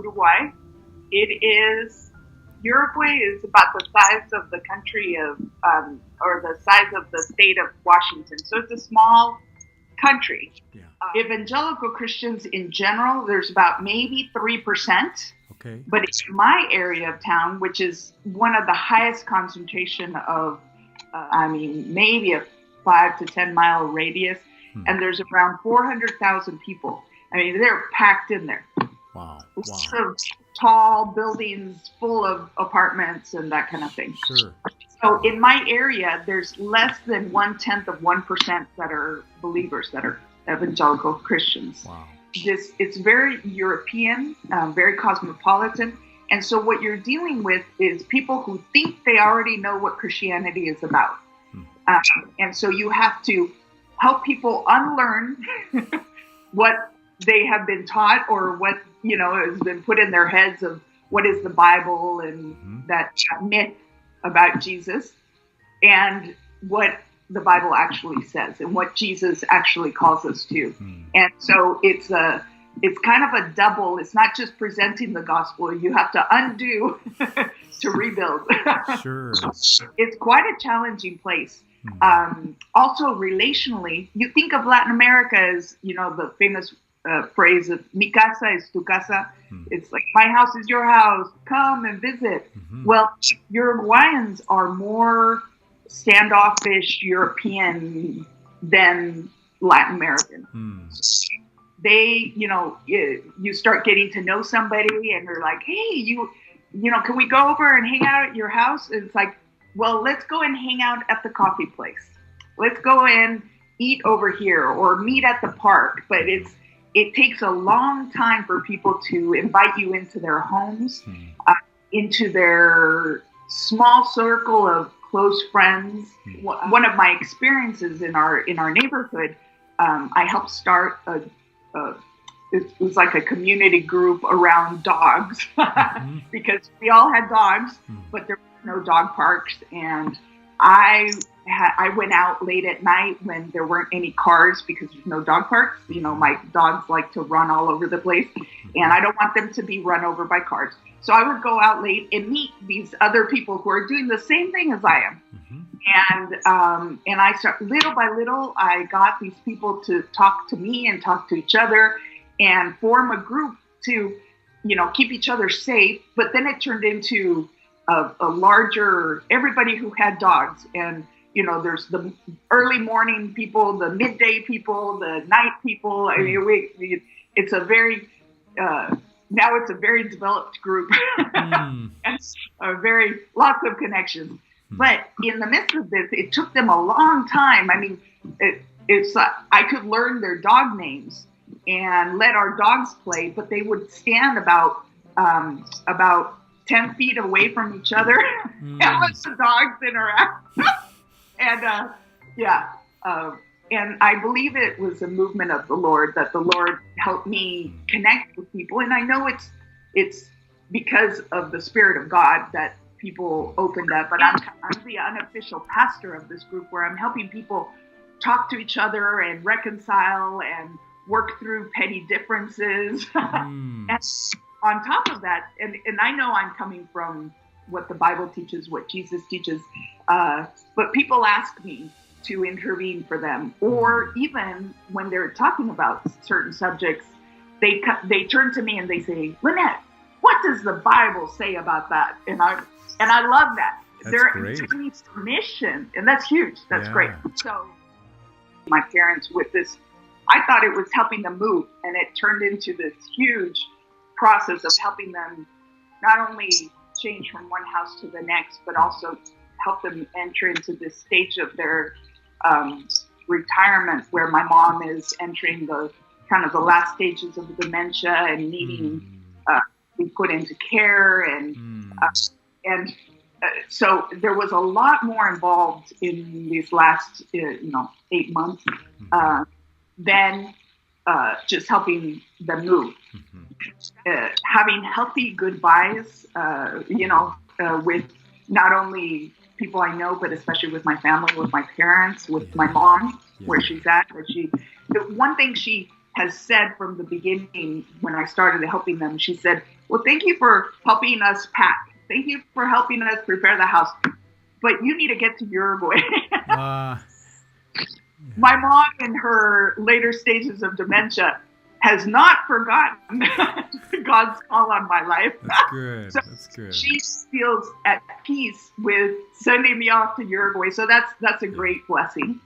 Uruguay. Uruguay is about the size of the country or the size of the state of Washington. So it's a small country. Yeah. Evangelical Christians in general, there's about maybe 3%. Okay. But in my area of town, which is one of the highest concentration of, maybe a 5 to 10 mile radius, and there's around 400,000 people. I mean, they're packed in there. Wow. Sort of tall buildings full of apartments and that kind of thing. Sure. So in my area, there's less than 0.1% that are believers, that are evangelical Christians. Wow. It's very European, very cosmopolitan. And so what you're dealing with is people who think they already know what Christianity is about. And so you have to help people unlearn what they have been taught, or what, has been put in their heads of what is the Bible and that myth about Jesus, and what the Bible actually says and what Jesus actually calls us to. And so it's kind of a double. It's not just presenting the gospel. You have to undo to rebuild. Sure. It's quite a challenging place. Also relationally, you think of Latin America as, the famous phrase of mi casa es tu casa. It's like, my house is your house, come and visit. Well, Uruguayans are more standoffish European than Latin American. They, you start getting to know somebody and they're like, hey, can we go over and hang out at your house? And it's like, well, let's go and hang out at the coffee place. Let's go and eat over here or meet at the park. But it takes a long time for people to invite you into their homes, into their small circle of close friends. One of my experiences in our neighborhood, I helped start it was like a community group around dogs because we all had dogs, but there were no dog parks. And I went out late at night when there weren't any cars because there's no dog parks. My dogs like to run all over the place, and I don't want them to be run over by cars. So I would go out late and meet these other people who are doing the same thing as I am. And I start, little by little, I got these people to talk to me and talk to each other and form a group to, keep each other safe. But then it turned into a larger, everybody who had dogs. And, there's the early morning people, the midday people, the night people. I mean, it's a very, now it's a very developed group and lots of connections. But in the midst of this, it took them a long time. I mean, I could learn their dog names and let our dogs play, but they would stand about 10 feet away from each other and let the dogs interact. And I believe it was a movement of the Lord, that the Lord helped me connect with people. And I know it's because of the Spirit of God that people opened up. But I'm the unofficial pastor of this group, where I'm helping people talk to each other and reconcile and work through petty differences. And on top of that, and I know I'm coming from what the Bible teaches, what Jesus teaches, but people ask me to intervene for them, or even when they're talking about certain subjects, they turn to me and they say, Lynette, what does the Bible say about that? And I love that. They're giving me permission, and that's huge. That's great. So my parents, with this, I thought it was helping them move, and it turned into this huge process of helping them not only change from one house to the next, but also help them enter into this stage of their retirement, where my mom is entering the kind of the last stages of dementia and needing to be put into care. So there was a lot more involved in these last 8 months than just helping them move. Having healthy goodbyes, with not only people I know, but especially with my family, with my parents, with my mom, where she's at. The one thing she has said from the beginning when I started helping them. She said, well, thank you for helping us pack. Thank you for helping us prepare the house. But you need to get to Uruguay. My mom, in her later stages of dementia, has not forgotten God's call on my life. That's good. So that's good. She feels at peace with sending me off to Uruguay. So that's a great blessing.